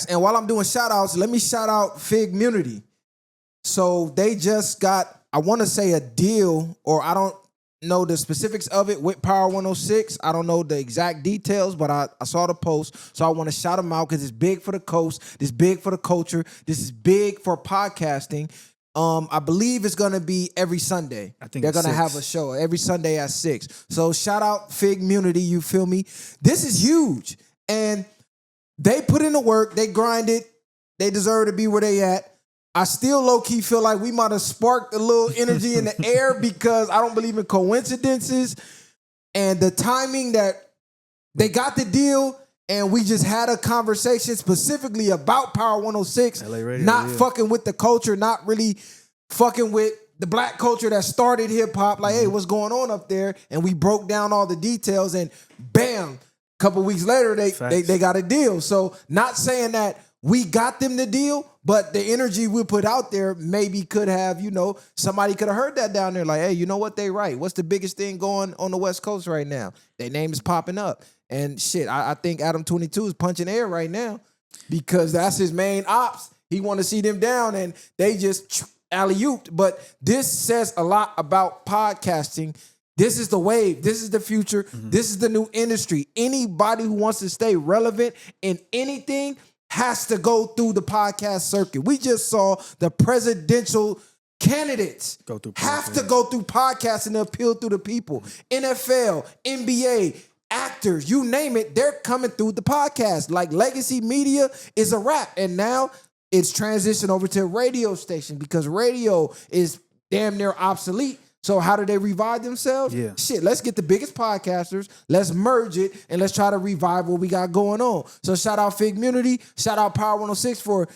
And while I'm doing shout outs, let me shout out Figmunity. So they just got, I want to say a deal, or I don't know the specifics of it with Power 106. I don't know the exact details, but I saw the post. So I want to shout them out because it's big for the coast. This is big for the culture. This is big for podcasting. I believe it's going to be every Sunday. I think they're going to have a show every Sunday at 6. So shout out Figmunity, you feel me? This is huge. And they put in the work. They grinded. They deserve to be where they at. I still low-key feel like we might have sparked a little energy in the air because I don't believe in coincidences. And the timing that they got the deal and we just had a conversation specifically about Power 106, Radio, not fucking with the culture, not really fucking with the black culture that started hip-hop. Like, hey, what's going on up there? And we broke down all the details and bam, a couple weeks later, they got a deal. So not saying that we got them the deal, but the energy we put out there maybe could have, somebody could have heard that down there. Like, hey, you know what? They right. What's the biggest thing going on the West Coast right now? Their name is popping up. And shit, I think Adam 22 is punching air right now because that's his main ops. He want to see them down and they just alley-ooped. But this says a lot about podcasting. This is the wave. This is the future. Mm-hmm. This is the new industry. Anybody who wants to stay relevant in anything has to go through the podcast circuit. We just saw the presidential candidates have to go through podcasting to appeal to the people. NFL, NBA, actors, you name it, they're coming through the podcast. Like legacy media is a wrap. And now it's transitioned over to a radio station because radio is damn near obsolete. So how do they revive themselves? Yeah. Shit, let's get the biggest podcasters, let's merge it, and let's try to revive what we got going on. So shout out Figmunity, shout out Power 106 for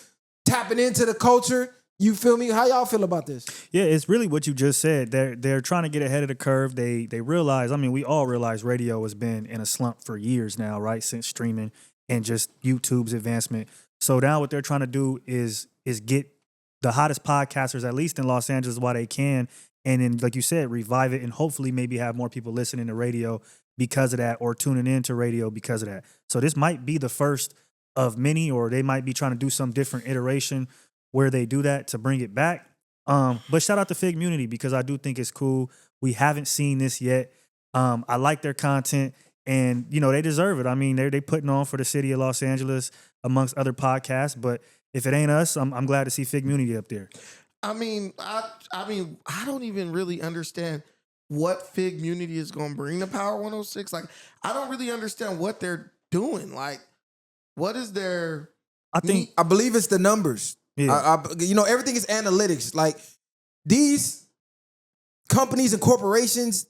tapping into the culture. You feel me? How y'all feel about this? Yeah, it's really what you just said. They're trying to get ahead of the curve. They realize, we all realize radio has been in a slump for years now, right? Since streaming and just YouTube's advancement. So now what they're trying to do is get the hottest podcasters, at least in Los Angeles, while they can, and then, like you said, revive it and hopefully maybe have more people listening to radio because of that or tuning into radio because of that. So this might be the first of many, or they might be trying to do some different iteration where they do that to bring it back. But shout out to Figmunity because I do think it's cool. We haven't seen this yet. I like their content and, they deserve it. They putting on for the city of Los Angeles amongst other podcasts. But if it ain't us, I'm glad to see Figmunity up there. I don't even really understand what Figmunity is going to bring to Power 106. Like, I don't really understand what they're doing. Like, what is their... I believe it's the numbers. Yeah. Everything is analytics. Like, these companies and corporations,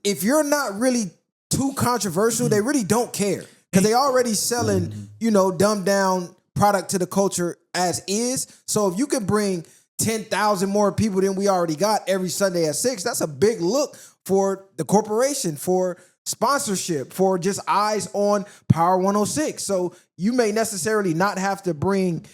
if you're not really too controversial, they really don't care. Because they already selling, dumbed down product to the culture as is. So if you can bring 10,000 more people than we already got every Sunday at 6, that's a big look for the corporation, for sponsorship, for just eyes on Power 106. So you may necessarily not have to bring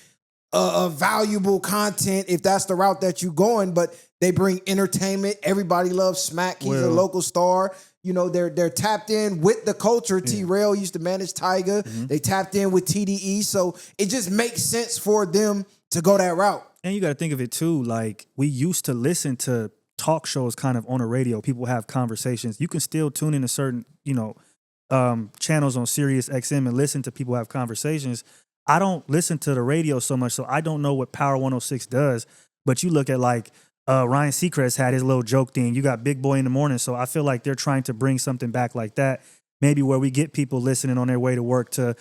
a valuable content if that's the route that you're going, but they bring entertainment. Everybody loves Smack. He's a local star. They're tapped in with the culture. Yeah. T-Rail used to manage Tyga. Mm-hmm. They tapped in with TDE. So it just makes sense for them to go that route. And you got to think of it too, like we used to listen to talk shows kind of on the radio. People have conversations. You can still tune into certain, channels on Sirius XM and listen to people have conversations. I don't listen to the radio so much, so I don't know what Power 106 does. But you look at like Ryan Seacrest had his little joke thing. You got Big Boy in the Morning. So I feel like they're trying to bring something back like that, maybe where we get people listening on their way to work to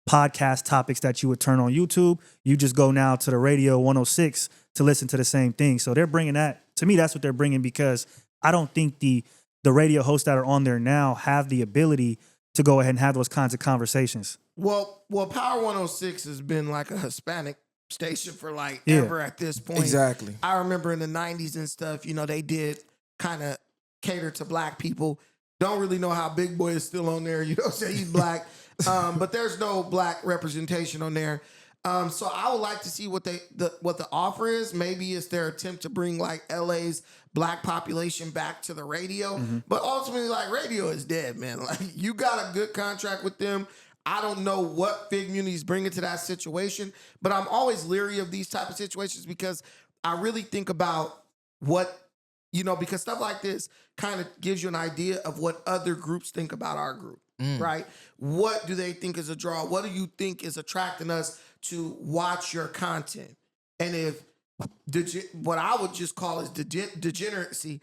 podcast topics that you would turn on YouTube. You just go now to the radio 106 to listen to the same thing. So they're bringing that. To me, that's what they're bringing because I don't think the radio hosts that are on there now have the ability to go ahead and have those kinds of conversations. Well, Power 106 has been like a Hispanic station for ever at this point. Exactly. I remember in the 90s and stuff, they did kind of cater to black people. Don't really know how Big Boy is still on there. Say he's black. But there's no black representation on there. So I would like to see what the offer is. Maybe it's their attempt to bring LA's black population back to the radio. Mm-hmm. But ultimately, radio is dead, man. You got a good contract with them. I don't know what Figmunity is bringing to that situation, but I'm always leery of these type of situations because I really think about what, because stuff like this kind of gives you an idea of what other groups think about our group, right? What do they think is a draw? What do you think is attracting us to watch your content? And if what I would just call is degeneracy,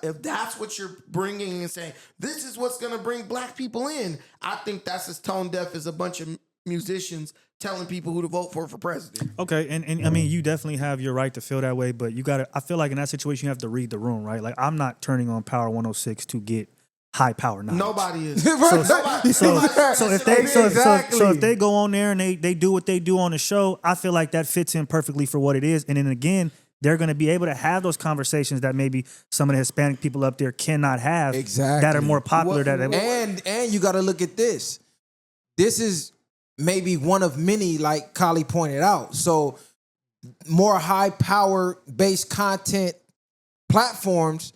if that's what you're bringing and saying, this is what's going to bring black people in, I think that's as tone deaf as a bunch of musicians telling people who to vote for president. Okay, and I mean, you definitely have your right to feel that way, but I feel like in that situation, you have to read the room, right? Like, I'm not turning on Power 106 to get high power knowledge. Nobody is. So if they go on there and they do what they do on the show, I feel like that fits in perfectly for what it is. And then again, they're going to be able to have those conversations that maybe some of the Hispanic people up there cannot have. Exactly. That are more popular. And you got to look at this. This is maybe one of many, like Kali pointed out. So more high power based content platforms,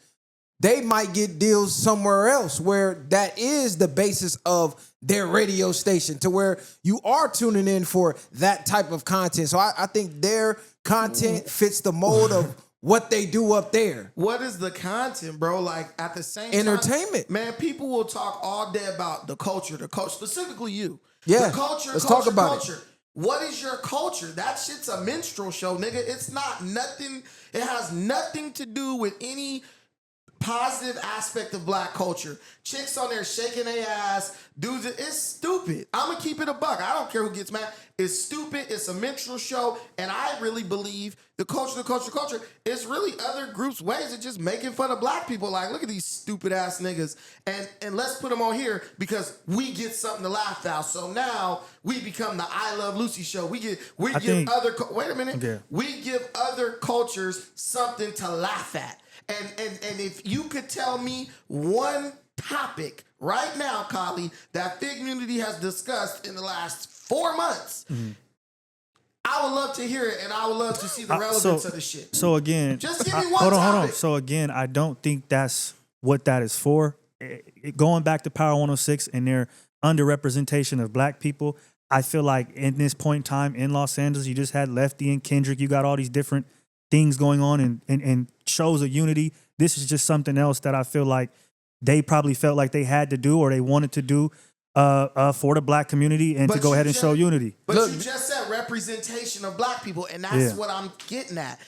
they might get deals somewhere else where that is the basis of their radio station, to where you are tuning in for that type of content. So I think their content fits the mold of what they do up there. What is the content, bro? Like, at the same time, entertainment. Man, people will talk all day about the culture, specifically you. Yeah. The culture, Let's culture, talk about culture. What is your culture? That shit's a minstrel show, nigga. It's not nothing. It has nothing to do with any positive aspect of black culture. Chicks on there shaking their ass. Dudes, it's stupid. I'm going to keep it a buck. I don't care who gets mad. It's stupid. It's a minstrel show. And I really believe the culture is really other groups' ways of just making fun of black people. Like, look at these stupid ass niggas. And let's put them on here because we get something to laugh at. So now we become the I Love Lucy show. We give other cultures something to laugh at. And if you could tell me one topic right now, Kali, that Figmunity has discussed in the last 4 months, I would love to hear it, and I would love to see the relevance of the shit. So again, just give me one hold topic. on. So again, I don't think that's what that is for. Going back to Power 106 and their underrepresentation of black people, I feel like in this point in time in Los Angeles, you just had Lefty and Kendrick. You got all these different things going on and shows of unity. This is just something else that I feel like they probably felt like they had to do or they wanted to do for the black community and to go ahead and show unity. But you just said representation of black people, and that's what I'm getting at.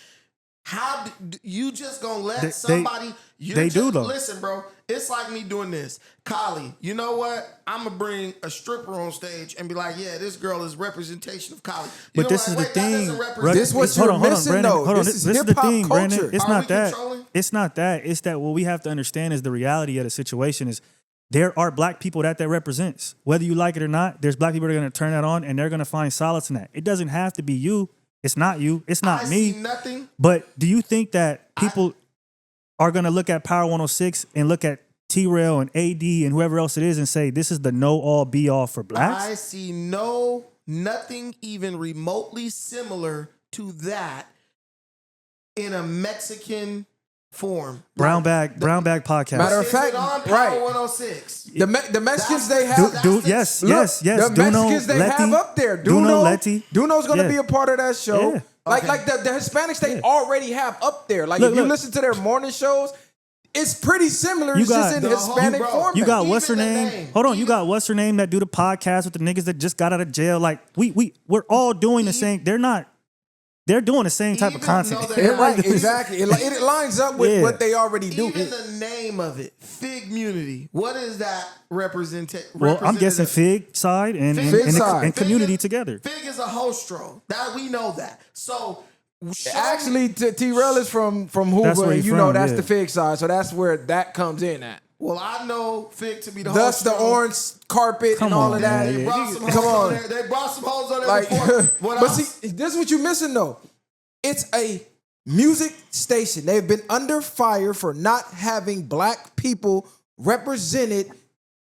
How you just gonna let somebody? They do though. Listen, bro. It's like me doing this. Kali, you know what? I'm gonna bring a stripper on stage and be like, "Yeah, this girl is representation of Kali." But this is the thing. This is what you're missing, though. Hold on. This is the thing, hip-hop Brandon. culture. It's not that. It's not that. It's that what we have to understand is the reality of the situation is there are black people that represents. Whether you like it or not, there's black people that are going to turn that on and they're going to find solace in that. It doesn't have to be you. It's not you. It's not me. See nothing. But do you think that people are going to look at Power 106 and look at T-Rail and AD and whoever else it is and say this is the know-all, be-all for blacks? I see nothing even remotely similar to that in a Mexican form. Brown bag podcast. Matter of fact, on Power right. 106. The Mexicans they have. Yes. The Mexicans they have up there. Duno's going to be a part of that show. Yeah. Like the Hispanics they already have up there. Like if you listen to their morning shows, it's pretty similar. It's just in Hispanic format. You got what's her name? Hold on, you got what's her name that do the podcast with the niggas that just got out of jail. Like we're all doing the same. They're doing the same type of content. Right, exactly. It lines up with what they already do. Even the name of it, Figmunity. What is that Well, I'm guessing Fig side and community together. Fig is a hostro. That we know that. So actually, T-Rail is from Hoover, and that's the Fig side. So that's where that comes in at. Well, I know Fig to be the thus hostro. The orange carpet and all of that. They brought some hoes on there. They brought some hoes on there before. But see, this is what you're missing though. It's a music station. They've been under fire for not having black people represented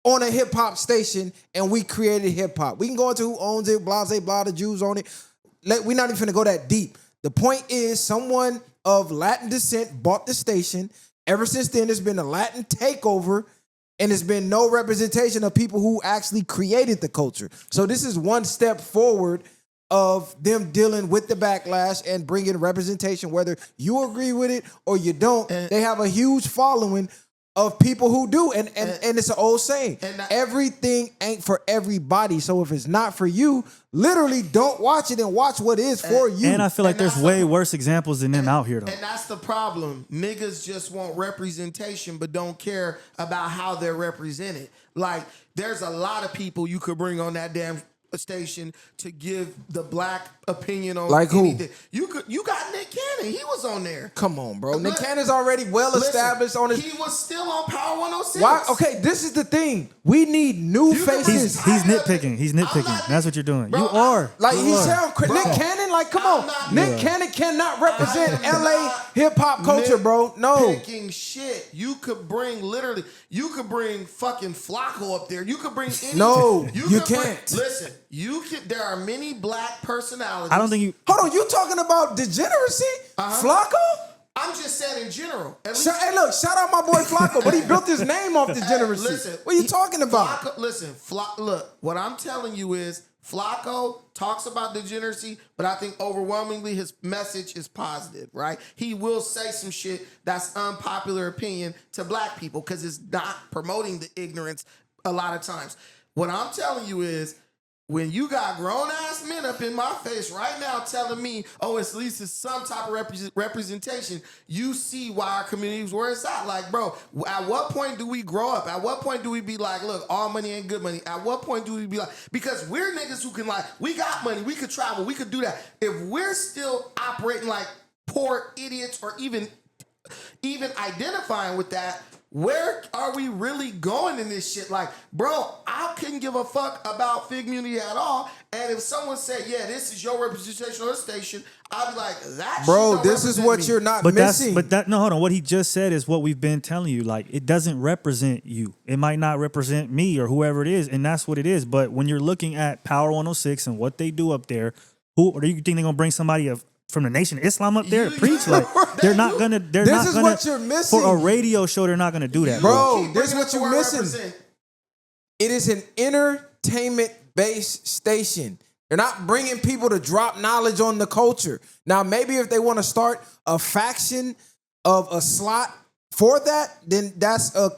on a hip hop station, and we created hip hop. We can go into who owns it, blah, blah, the Jews own it. We're not even gonna go that deep. The point is, someone of Latin descent bought the station. Ever since then, there's been a Latin takeover And there's been no representation of people who actually created the culture. So this is one step forward of them dealing with the backlash and bringing representation, whether you agree with it or you don't. They have a huge following of people who do. And it's an old saying. Everything ain't for everybody. So if it's not for you, literally don't watch it and watch what is for you. And I feel like there's way worse examples than them out here, though. And that's the problem. Niggas just want representation, but don't care about how they're represented. Like, there's a lot of people you could bring on that damn station to give the black opinion on like anything. who? You got Nick Cannon. He was on there. Come on, bro. Nick Cannon's already well established on his. He was still on Power 106. Why? Okay, this is the thing. We need new faces. He's nitpicking. He's nitpicking. That's what you're doing. Bro, you are. Like you he are. sound Nick Cannon. Like, come on, Nick Cannon cannot represent LA hip hop culture, bro. No. Picking shit. You could bring fucking Flacco up there. You could bring any. No, you could can't. Listen, there are many black personalities. I don't think you. Hold on, you talking about degeneracy? Flacco? I'm just saying in general. Hey, look, shout out my boy Flacco, but he built his name off degeneracy. Listen, what are you talking about? Look, what I'm telling you is Flacco talks about degeneracy, but I think overwhelmingly his message is positive, right? He will say some shit that's unpopular opinion to black people because it's not promoting the ignorance a lot of times. What I'm telling you is, when you got grown-ass men up in my face right now telling me, oh, at least it's some type of representation, you see why our community is where it's at. Like, bro, at what point do we grow up? At what point do we be like, look, all money ain't good money? At what point do we be like, because we're niggas who can like, we got money, we could travel, we could do that. If we're still operating like poor idiots or even identifying with that, where are we really going in this shit? Like, bro, I couldn't give a fuck about Figmunity at all. And if someone said, yeah, this is your representation on the station, I'd be like, that bro, shit don't this is what me. you're not But missing. no, hold on. What he just said is what we've been telling you. Like, it doesn't represent you. It might not represent me or whoever it is, and that's what it is. But when you're looking at Power 106 and what they do up there, or do you think they're gonna bring somebody from the Nation of Islam up there to preach? Like, they're not gonna. This is what you're missing. For a radio show, they're not gonna do that, bro. This is what you're missing. It is an entertainment-based station. They're not bringing people to drop knowledge on the culture. Now, maybe if they want to start a faction of a slot for that, then that's a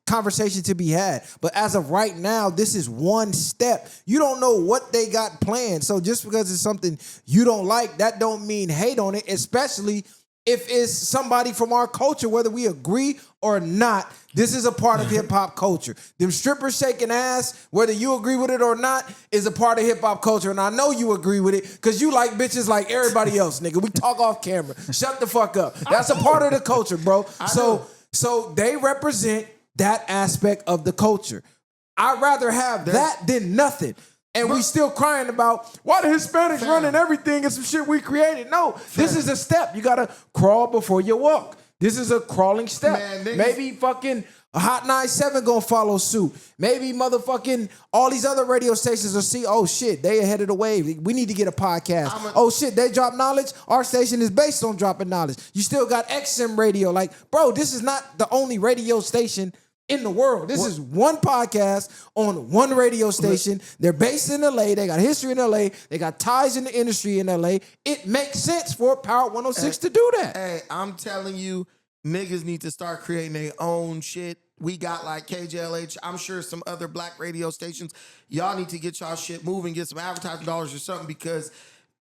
conversation to be had. But as of right now, this is one step. You don't know what they got planned. So just because it's something you don't like, that don't mean hate on it, especially if it's somebody from our culture, whether we agree or not. This is a part of hip-hop culture. Them strippers shaking ass, whether you agree with it or not, is a part of hip-hop culture. And I know you agree with it because you like bitches like everybody else, nigga. We talk off camera. Shut the fuck up. That's a part of the culture, bro. So they represent that aspect of the culture. I'd rather have that than nothing. And we still crying about why the Hispanics running everything and some shit we created. No, this is a step. You gotta crawl before you walk. This is a crawling step. Man, maybe fucking Hot 97 gonna follow suit. Maybe motherfucking all these other radio stations will see, oh shit, they ahead of the wave. We need to get a podcast. Oh shit, they drop knowledge. Our station is based on dropping knowledge. You still got XM radio. Like, bro, this is not the only radio station in the world. This is one podcast on one radio station. They're based in LA. They got history in LA. They got ties in the industry in LA. It makes sense for Power 106 to do that. Hey, I'm telling you, niggas need to start creating their own shit. We got like KJLH. I'm sure some other black radio stations. Y'all need to get y'all shit moving, get some advertising dollars or something, because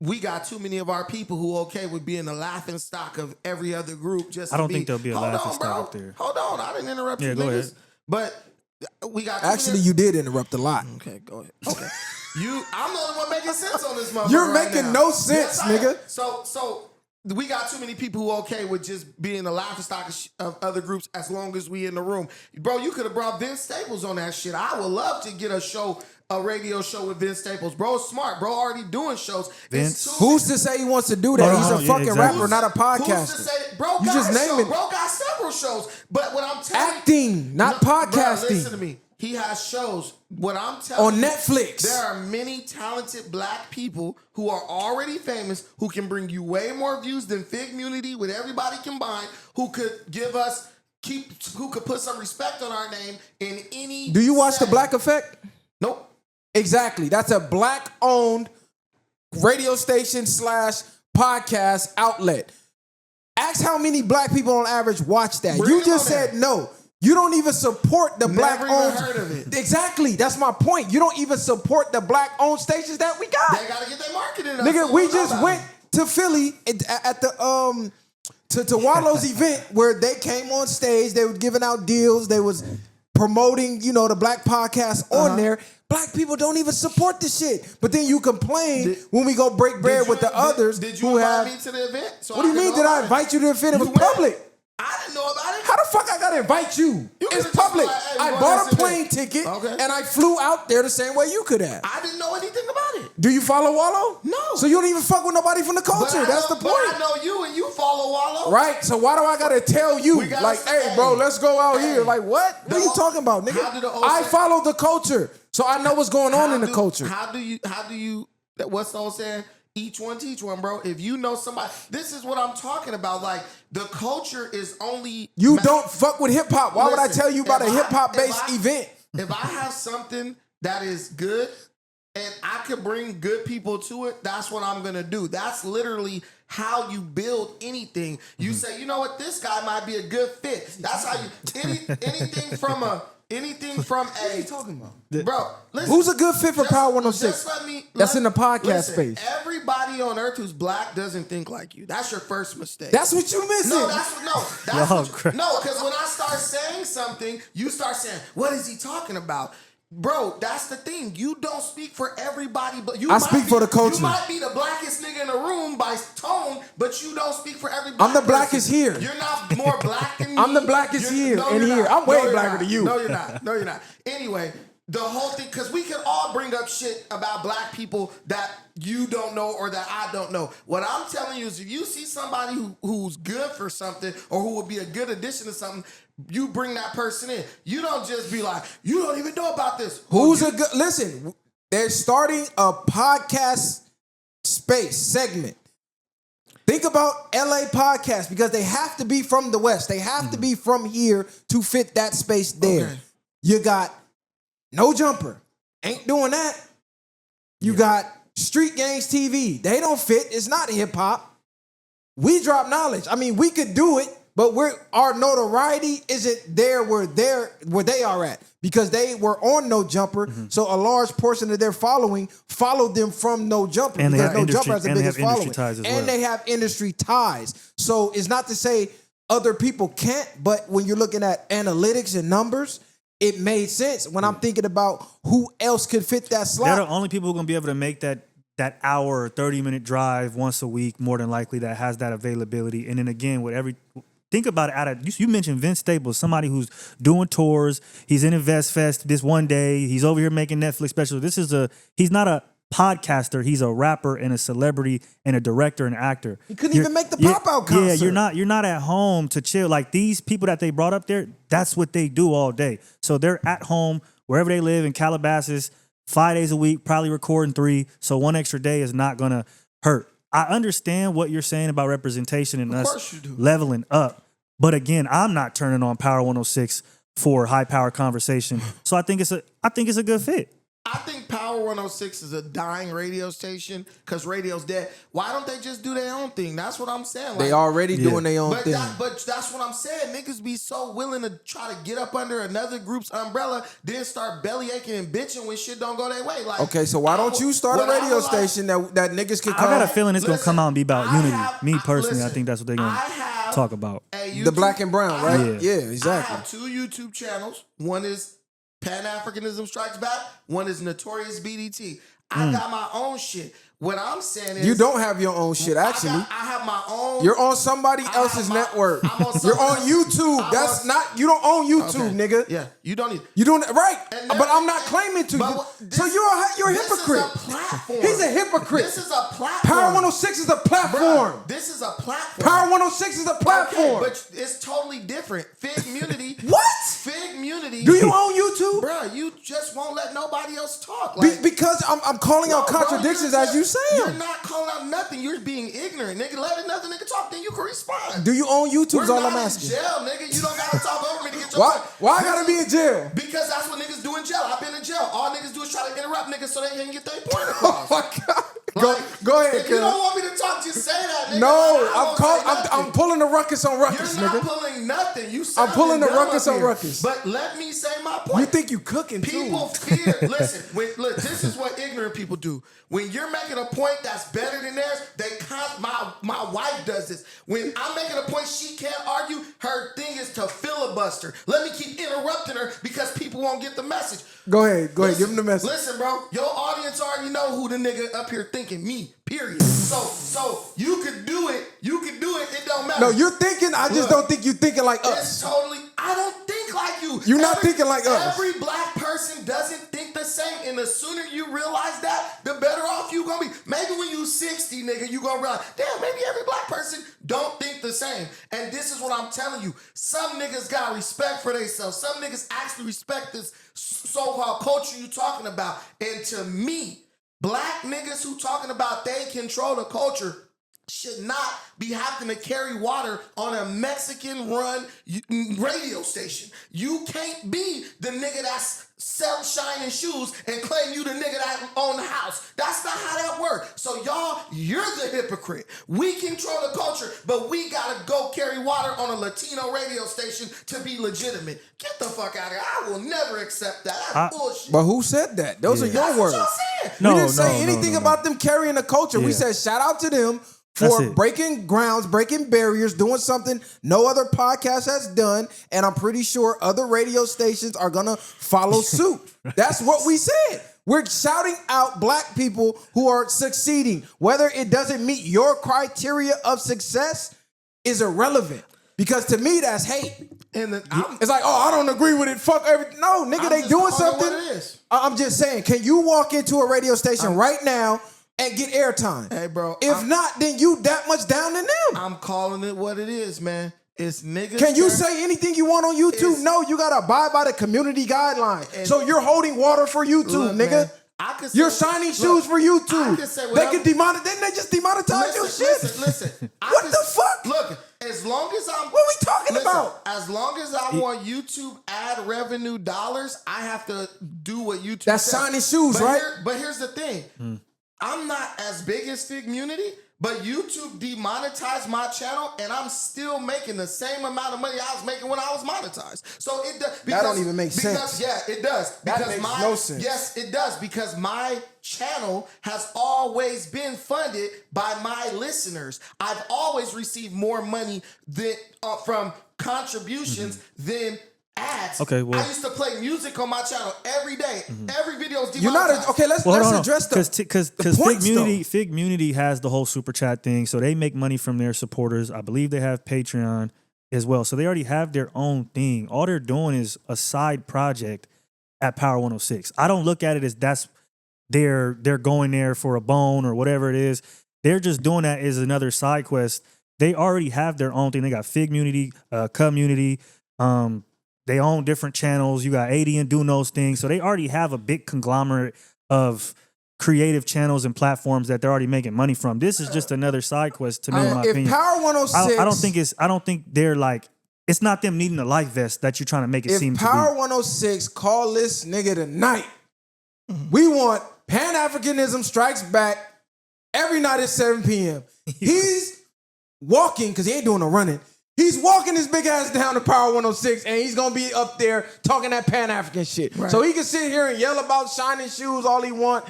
we got too many of our people who okay with being the laughing stock of every other group. Just I don't think there'll be a laughing stock up there. Hold on, I didn't interrupt you, go niggas. ahead. But we got actually, you did interrupt a lot. Okay, go ahead. Okay, I'm the only one making sense on this motherfucker. You're making no sense, nigga. So we got too many people who okay with just being the laughing stock of other groups as long as we in the room. Bro, you could have brought Vince Staples on that shit. I would love to get a radio show with Vince Staples. Bro's smart. Bro already doing shows. Who's to say he wants to do that? He's a fucking rapper, not a podcaster. Who's to say, bro, you just name it. Bro got several shows. But what I'm telling you, acting, not podcasting. Bro, listen to me. He has shows. What I'm telling on you, Netflix. There are many talented black people who are already famous who can bring you way more views than Figmunity with everybody combined, who could give us who could put some respect on our name in any. Do you watch setting. The Black Effect? Nope. Exactly. That's a black-owned radio station / podcast outlet. Ask how many black people on average watch that. Bring You it just on there. said no. You don't even support the black-owned. Never even heard of it. Exactly. That's my point. You don't even support the black-owned stations that we got. They gotta get their marketing up. Nigga, we just went to Philly at the to Wallow's event where they came on stage. They were giving out deals. They was promoting, the black podcast on there. Black people don't even support the shit. But then you complain when we go break bread with the others Did you who invite have. me to the event? So What do you mean? Did I invite you to the event? It was You went. public. I didn't know about it. How the fuck I gotta invite you? You It's could've just public. been like, hey, I we bought want a this plane event. ticket Okay. and I flew out there the same way you could have. I didn't know anything about it. Do you follow Wallow? No. So you don't even fuck with nobody from the culture. That's the But point. I know you and you follow Wallow. Right, so why do I gotta tell you, We gotta like, say, hey, bro, let's go out hey, here? Like, what? What are you talking about, nigga? how do the old I say- follow the culture, so I know what's going on in the culture. How do you, what's the old saying? Each one teach one, bro. If you know somebody, this is what I'm talking about. Like, the culture is only. You don't fuck with hip hop. Why would I Listen, tell you about a if hip hop if based I- event? If I have something that is good and I could bring good people to it, that's what I'm gonna do. That's literally how you build anything. You say, you know what, this guy might be a good fit. That's how you anything from a. What are you talking about? Bro, listen, Who's a good fit for just- Power 106? just let me- That's in the podcast listen, space. Everybody on earth who's black doesn't think like you. That's your first mistake. That's what you missing. No, that's Y'all what crazy. no, because when I start saying something, you start saying, "What is he talking about?" Bro, that's the thing. You don't speak for everybody, but you. I might speak be- for the culture. You might be the blackest nigga in the room by tone, but you don't speak for everybody. I'm the blackest here. You're not more black than me. I'm the blackest here and you're here. not. I'm way you're blacker not. than you. No, you're not. No, you're not. Anyway, the whole thing, because we can all bring up shit about black people that you don't know or that I don't know. What I'm telling you is, if you see somebody who's good for something or who would be a good addition to something, you bring that person in. You don't just be like, you don't even know about this. Who's a good? Listen, they're starting a podcast space segment. Think about LA podcast because they have to be from the West. They have to be from here to fit that space there. Okay. You got No Jumper. Ain't doing that. You got Street Gangs TV. They don't fit. It's not hip hop. We drop knowledge. I mean, we could do it, but our notoriety isn't there where they are at because they were on No Jumper. So a large portion of their following followed them from No Jumper And they because have No industry- Jumper has the and they biggest have industry following, ties as and well. they have industry ties. So it's not to say other people can't, but when you're looking at analytics and numbers, it made sense when I'm thinking about who else could fit that slot. They're the only people who are going to be able to make that hour or 30-minute drive once a week, more than likely, that has that availability. And then again, with think about it. You mentioned Vince Staples, somebody who's doing tours. He's in Invest Fest this one day. He's over here making Netflix specials. He's not a podcaster. He's a rapper and a celebrity and a director and actor. He couldn't even make the pop-out concert. Yeah, you're not at home to chill. Like these people that they brought up there, that's what they do all day. So they're at home wherever they live in Calabasas, 5 days a week, probably recording 3. So one extra day is not gonna hurt. I understand what you're saying about representation and us leveling up. But again, I'm not turning on Power 106 for high power conversation. So I think it's a good fit. I think Power 106 is a dying radio station because radio's dead. Why don't they just do their own thing? That's what I'm saying. They already doing their own thing. But that's what I'm saying. Niggas be so willing to try to get up under another group's umbrella, then start belly aching and bitching when shit don't go their way. Like, Okay, so why don't you start a radio station that niggas can I come? got a feeling it's gonna come out and be about unity. Me I personally, think that's what they're gonna talk about. The black and brown, right? Yeah, exactly. I have 2 YouTube channels. One is Pan-Africanism Strikes Back. One is Notorious BDT. I got my own shit. What I'm saying is, You don't have your own shit, actually. I have my own. You're on somebody I else's have my- network. I'm on You're on somebody- YouTube. I'm That's on- not. You don't own YouTube, nigga. Yeah, you don't need. You doing right, And but that- I'm not claiming to. But what- So you're a this hypocrite. Is a platform. He's a hypocrite. This is a platform. Power 106 is a platform. Bruh, this is a platform. Power 106 is a platform. Okay, but it's totally different. Figmunity. What? Figmunity. Do you own YouTube? Bruh, you just won't let nobody else talk. Like, Because I'm calling out bro, contradictions you're as you saying. You're not calling out nothing. You're being ignorant, nigga. Let another nigga talk, then you can respond. Do you own YouTube? Is all I'm We're not asking. in jail, nigga. You don't gotta talk over me to get your Why? point. Why I gotta be in jail? Because that's what niggas do in jail. I've been in jail. All niggas do is try to interrupt niggas so they can get their point across. Oh my God. Go ahead, If you don't want me to talk, just say that, nigga. No, I'm pulling the ruckus on ruckus, You're not nigga. pulling nothing. You I'm pulling the dumb ruckus up on here. ruckus. But let me say my point. You think you cooking People too? fear. Listen, look, this is what ignorant people do. When you're making a point that's better than theirs, my wife does this. When I'm making a point she can't argue, her thing is to filibuster. Let me keep interrupting her because people won't get the message. Go ahead. Give him the message. Listen, bro, your audience already know who the nigga up here thinking. Me, period. So you could do it. It don't matter. No, you're thinking. I just don't think you're thinking like It's us. totally. I don't think like you. You're not thinking like us. Every black person doesn't think the same, and the sooner you realize that, the better off you gonna be. Maybe when you 60, nigga, you gonna realize, damn, maybe every black person don't think the same. And this is what I'm telling you. Some niggas got respect for themselves. Some niggas actually respect this so-called culture you talking about. And to me, black niggas who talking about they control the culture should not be having to carry water on a Mexican-run radio station. You can't be the nigga that's sell shining shoes and claim you the nigga that own the house. That's not how that works. So y'all, you're the hypocrite. We control the culture, but we gotta go carry water on a Latino radio station to be legitimate. Get the fuck out of here. I will never accept that. That's bullshit. But who said that? Those are your That's words. what y'all saying. We didn't say anything about them carrying the culture. We Yeah. said shout out to them That's for it. breaking grounds, breaking barriers, doing something no other podcast has done. And I'm pretty sure other radio stations are going to follow suit. That's what we said. We're shouting out black people who are succeeding. Whether it doesn't meet your criteria of success is irrelevant. Because to me, that's hate. And It's like, oh, I don't agree with it. Fuck everything. No, nigga, they doing something. What it is. I'm just saying, can you walk into a radio station right now and get airtime? Hey, bro. If not, then you that much down than them. I'm calling it what it is, man. It's niggas. Can you say anything you want on YouTube? No, you gotta abide by the community guidelines. So you're holding water for YouTube, Look, nigga. man, I could say, You're shining shoes for YouTube. I could say They whatever- can demonetize. Didn't they just demonetize your shit? Listen. What the fuck? Look, as long as I'm... What we talking about? As long as I want YouTube ad revenue dollars, I have to do what YouTube That's says. shining shoes, right? But here's the thing. I'm not as big as Figmunity, but YouTube demonetized my channel, and I'm still making the same amount of money I was making when I was monetized. So it does. That don't even make sense. Yeah, it does. That makes no sense. Yes, it does, because my channel has always been funded by my listeners. I've always received more money than from contributions than ads. Okay, well- I used to play music on my channel every day. Every video was You're demonetized. not okay. Let's address the because points, Figmunity has the whole super chat thing, so they make money from their supporters. I believe they have Patreon as well, so they already have their own thing. All they're doing is a side project at Power 106. I don't look at it as they're going there for a bone or whatever it is. They're just doing that as another side quest. They already have their own thing. They got Figmunity, community. They own different channels. You got 80 and doing those things. So they already have a big conglomerate of creative channels and platforms that they're already making money from. This is just another side quest to me, in my if opinion. Power 106, I don't think they're like, it's not them needing a life vest that you're trying to make it seem if to be. Power 106 call this nigga tonight, we want Pan-Africanism Strikes Back every night at 7 p.m. He's walking, because he ain't doing no running. He's walking his big ass down to Power 106, and he's going to be up there talking that Pan-African shit. Right. So he can sit here and yell about shining shoes all he want.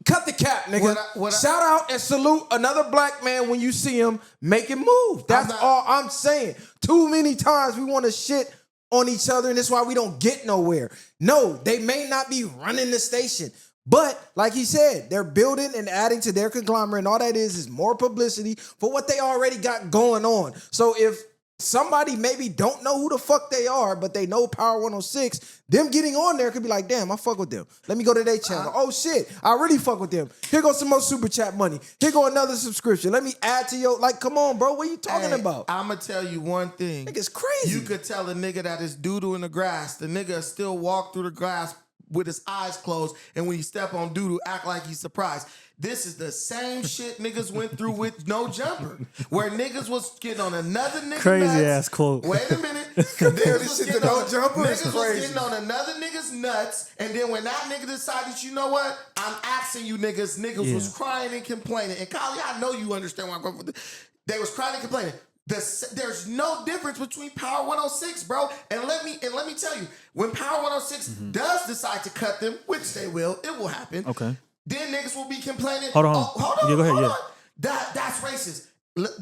Cut the cap, nigga. Shout out and salute another black man when you see him making moves. That's all I'm saying. Too many times we want to shit on each other, and that's why we don't get nowhere. No, they may not be running the station, but like he said, they're building and adding to their conglomerate, and all that is more publicity for what they already got going on. So if somebody maybe don't know who the fuck they are, but they know Power 106, them getting on there could be like, damn, I fuck with them. Let me go to their channel. Oh shit, I really fuck with them. Here goes some more super chat money. Here go another subscription. Let me add to your, like, come on, bro, what are you talking about? I'm going to tell you one thing. Nigga's crazy. You could tell a nigga that is doo-doo in the grass. The nigga still walk through the grass with his eyes closed, and when he step on doo-doo, act like he's surprised. This is the same shit niggas went through with No Jumper, where niggas was getting on another nigga Crazy nuts. ass quote. Wait a minute. Niggas was shit getting to No on- Jumper is niggas was crazy. getting on another nigga's nuts, and then when that nigga decided, you know what? I'm asking you niggas was crying and complaining. And Kylie, I know you understand why I'm going for this. They was crying and complaining. There's no difference between Power 106, bro. And let me tell you, when Power 106 does decide to cut them, which they will, it will happen. Okay. Then niggas will be complaining. Hold on. Hold on. Yeah, go ahead, hold yeah. on. That's racist.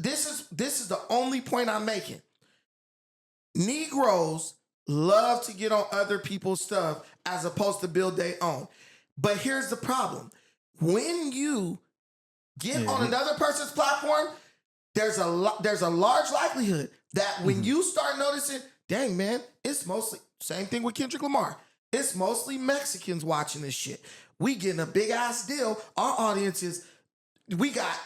This is the only point I'm making. Negroes love to get on other people's stuff as opposed to build their own. But here's the problem. When you get on another person's platform, there's a large likelihood that when you start noticing, dang man, it's mostly same thing with Kendrick Lamar. It's mostly Mexicans watching this shit. We getting a big ass deal. Our audience is, we got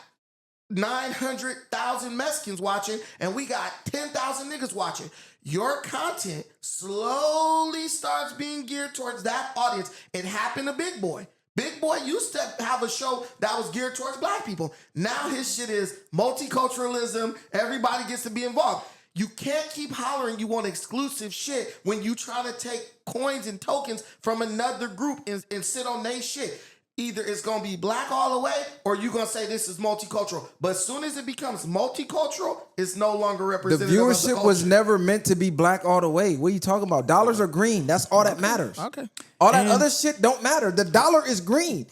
900,000 Mexicans watching, and we got 10,000 niggas watching. Your content slowly starts being geared towards that audience. It happened to Big Boy. Big Boy used to have a show that was geared towards black people. Now his shit is multiculturalism. Everybody gets to be involved. You can't keep hollering you want exclusive shit when you trying to take coins and tokens from another group and sit on their shit. Either it's going to be black all the way, or you're going to say this is multicultural. But as soon as it becomes multicultural, it's no longer The representative of the viewership culture. was never meant to be black all the way. What are you talking about? Dollars are green. That's all that matters. Okay. All that And- other shit don't matter. The dollar is green.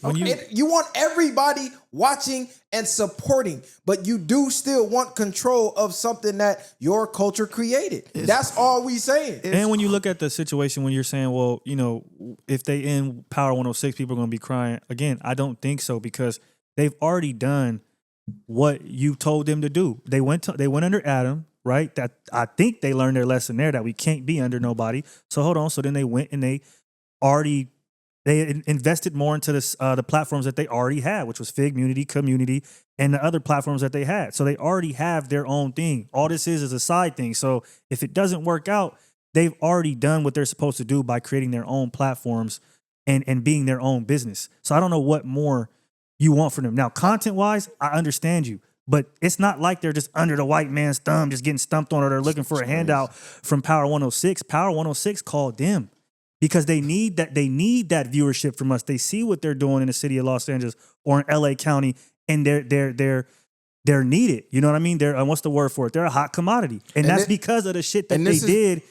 You want everybody watching and supporting, but you do still want control of something that your culture created. That's all we saying. And when you look at the situation, when you're saying, well, you know, if they end Power 106, people are going to be crying. Again, I don't think so, because they've already done what you told them to do. They went under Adam, right? That I think they learned their lesson there, that we can't be under nobody. So hold on. So then they went and they invested more into the platforms that they already had, which was Figmunity, Community, and the other platforms that they had. So they already have their own thing. All this is a side thing. So if it doesn't work out, they've already done what they're supposed to do by creating their own platforms and being their own business. So I don't know what more you want from them. Now, content-wise, I understand you, but it's not like they're just under the white man's thumb, just getting stumped on, or they're looking for a handout from Power 106. Power 106 called them, because they need that viewership from us. They see what they're doing in the city of Los Angeles or in LA County, and they're needed. You know what I mean? They're what's the word for it? They're a hot commodity, and that's because of the shit that they did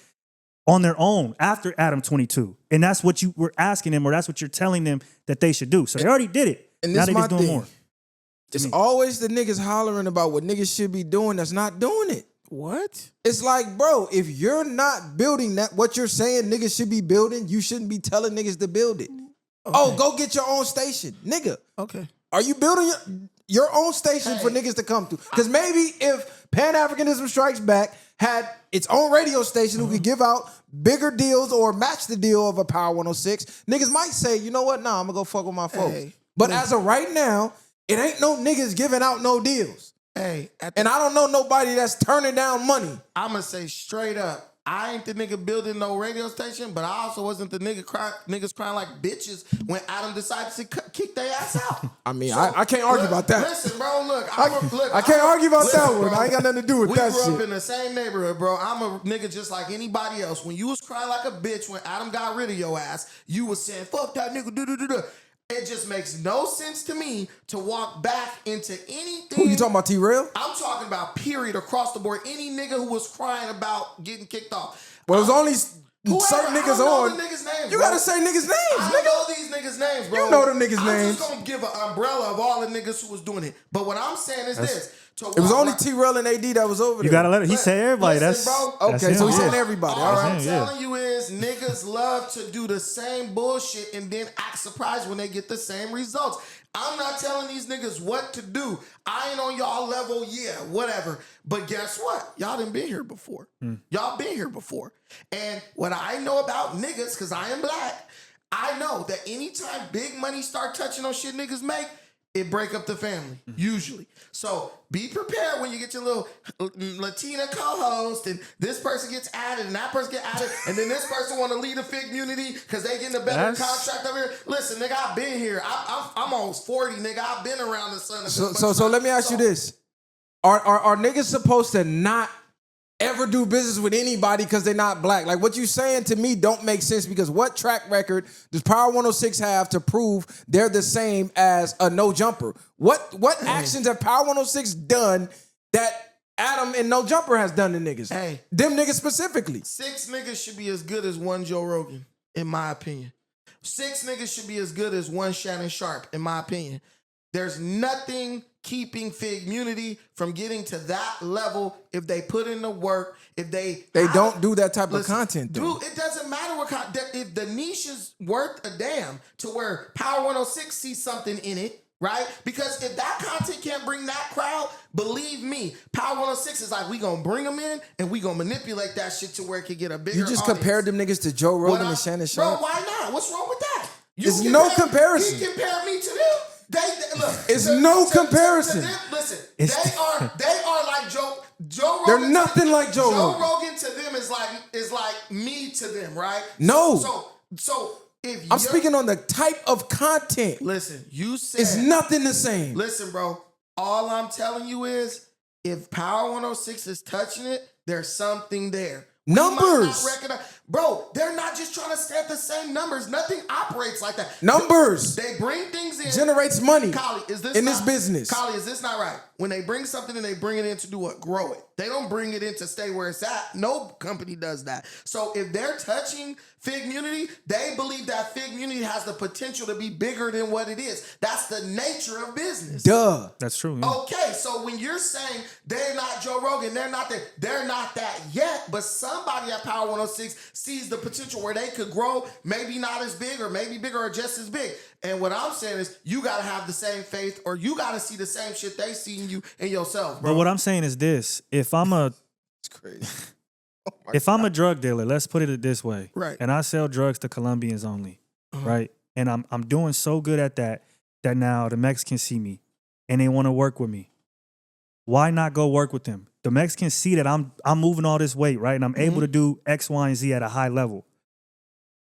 on their own after Adam 22, and that's what you were asking them, or that's what you're telling them that they should do. So they already did it. And Now this they're my just doing thing. more. It's always the niggas hollering about what niggas should be doing that's not doing it. What? It's like, bro, if you're not building that, what you're saying niggas should be building, you shouldn't be telling niggas to build it. Okay. Oh, go get your own station. Nigga. Okay. Are you building your own station for niggas to come to? Because maybe if Pan-Africanism Strikes Back had its own radio station who could give out bigger deals or match the deal of a Power 106, niggas might say, you know what? Nah, I'm going to go fuck with my folks. But as of right now, it ain't no niggas giving out no deals. Hey, and I don't know nobody that's turning down money. I'm going to say straight up, I ain't the nigga building no radio station, but I also wasn't the niggas crying like bitches when Adam decided to kick their ass out. I mean, so, I can't argue about that. Listen, bro, look. I can't argue about that one. I ain't got nothing to do with that shit. We grew up in the same neighborhood, bro. I'm a nigga just like anybody else. When you was crying like a bitch when Adam got rid of your ass, you was saying, fuck that nigga, do. It just makes no sense to me to walk back into anything. Who you talking about, T-Rail? I'm talking about period across the board. Any nigga who was crying about getting kicked off. Well, it was only certain niggas on. The niggas' names, you gotta say niggas' names, I know these niggas' names, bro. You know them niggas' names. I'm just gonna give an umbrella of all the niggas who was doing it. But what I'm saying is this. It was only T-Rail and AD that was over there. You gotta let it. He said everybody. Listen, That's bro. Okay, so he's saying everybody. All right. I'm telling you is niggas love to do the same bullshit and then act surprised when they get the same results. I'm not telling these niggas what to do. I ain't on y'all level, yeah, whatever. But guess what? Y'all done been here before. Y'all been here before. And what I know about niggas, because I am black, I know that anytime big money start touching on shit niggas make, it break up the family, usually. So be prepared when you get your little Latina co-host and this person gets added and that person gets added and then this person want to lead a Figmunity because they getting a better contract over here. Listen, nigga, I've been here. I'm almost 40, nigga. I've been around the sun. So let me ask you this. Are niggas supposed to not ever do business with anybody because they're not black? Like, what you saying to me don't make sense, because what track record does Power 106 have to prove they're the same as a No Jumper? What actions have Power 106 done that Adam and No Jumper has done to niggas? Hey. Them niggas specifically. 6 niggas should be as good as one Joe Rogan, in my opinion. 6 niggas should be as good as one Shannon Sharp, in my opinion. There's nothing keeping Figmunity from getting to that level if they put in the work, if they don't do that type of content, though. Dude, it doesn't matter what content. If the niche is worth a damn to where Power 106 sees something in it, right? Because if that content can't bring that crowd, believe me, Power 106 is like, we gonna bring them in and we gonna manipulate that shit to where it can get a bigger You just audience. compared them niggas to Joe Rogan and Shannon Sharp? Bro, why not? What's wrong with that? There's no comparison. He compared me to them. Look, it's no comparison. To them, listen, they are like Joe Rogan. They're nothing like Joe Rogan. Joe Rogan to them is like me to them, right? No. So if I'm speaking on the type of content. Listen, you said it's nothing the same. Listen, bro. All I'm telling you is, if Power 106 is touching it, there's something there. Numbers. Bro, they're not just trying to stay at the same numbers. Nothing operates like that. Numbers. They bring things in. Generates money. Kali, is this in this business. Kali, is this not right? When they bring something and they bring it in to do what? Grow it. They don't bring it in to stay where it's at. No company does that. So if they're touching Figmunity, they believe that Figmunity has the potential to be bigger than what it is. That's the nature of business. Duh. That's true. Yeah. Okay, so when you're saying they're not Joe Rogan, they're not that yet, but somebody at Power 106 sees the potential where they could grow, maybe not as big or maybe bigger or just as big. And what I'm saying is, you got to have the same faith, or you got to see the same shit they see in you and yourself, bro. But what I'm saying is this: if I'm a a drug dealer, let's put it this way, right? And I sell drugs to Colombians only, right? And I'm doing so good at that now the Mexicans see me and they want to work with me. Why not go work with them? The Mexicans see that I'm moving all this weight, right? And I'm able to do X, Y, and Z at a high level.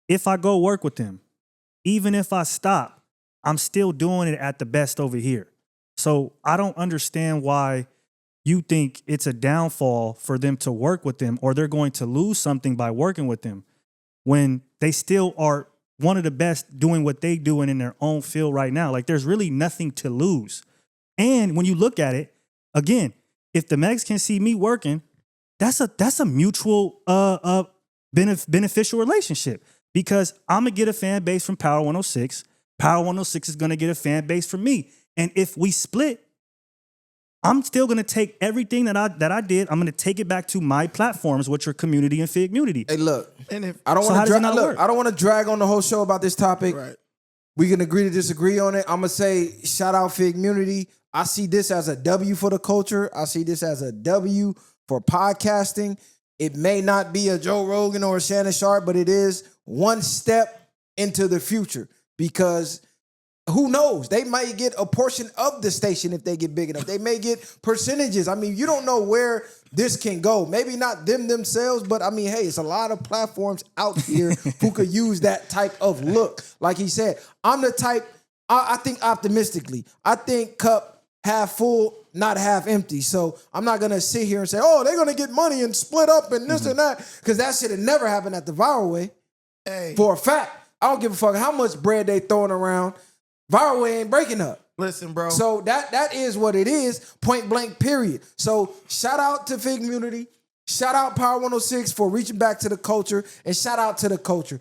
If I go work with them, even if I stop, I'm still doing it at the best over here. So I don't understand why you think it's a downfall for them to work with them, or they're going to lose something by working with them, when they still are one of the best doing what they do and in their own field right now. Like, there's really nothing to lose. And when you look at it, again, if the Mexicans see me working, that's a mutual beneficial relationship, because I'm going to get a fan base from Power 106. Power 106 is going to get a fan base from me. And if we split, I'm still going to take everything that I did. I'm going to take it back to my platforms, which are Community and Figmunity. Hey, look, and I don't want to drag on the whole show about this topic. Right. We can agree to disagree on it. I'm going to say shout out Figmunity. I see this as a W for the culture. I see this as a W for podcasting. It may not be a Joe Rogan or a Shannon Sharp, but it is one step into the future, because who knows? They might get a portion of the station if they get big enough. They may get percentages. I mean, you don't know where this can go. Maybe not them themselves, but I mean, hey, it's a lot of platforms out here who could use that type of look. Like he said, I'm the type, I think optimistically. I think cup half full, not half empty. So I'm not going to sit here and say, oh, they're going to get money and split up and this and that, because that shit had never happened at the Viral Way. Hey. For a fact. I don't give a fuck how much bread they throwing around. Viral Way ain't breaking up. Listen, bro. So that is what it is, point blank, period. So shout out to Figmunity. Shout out Power 106 for reaching back to the culture, and shout out to the culture.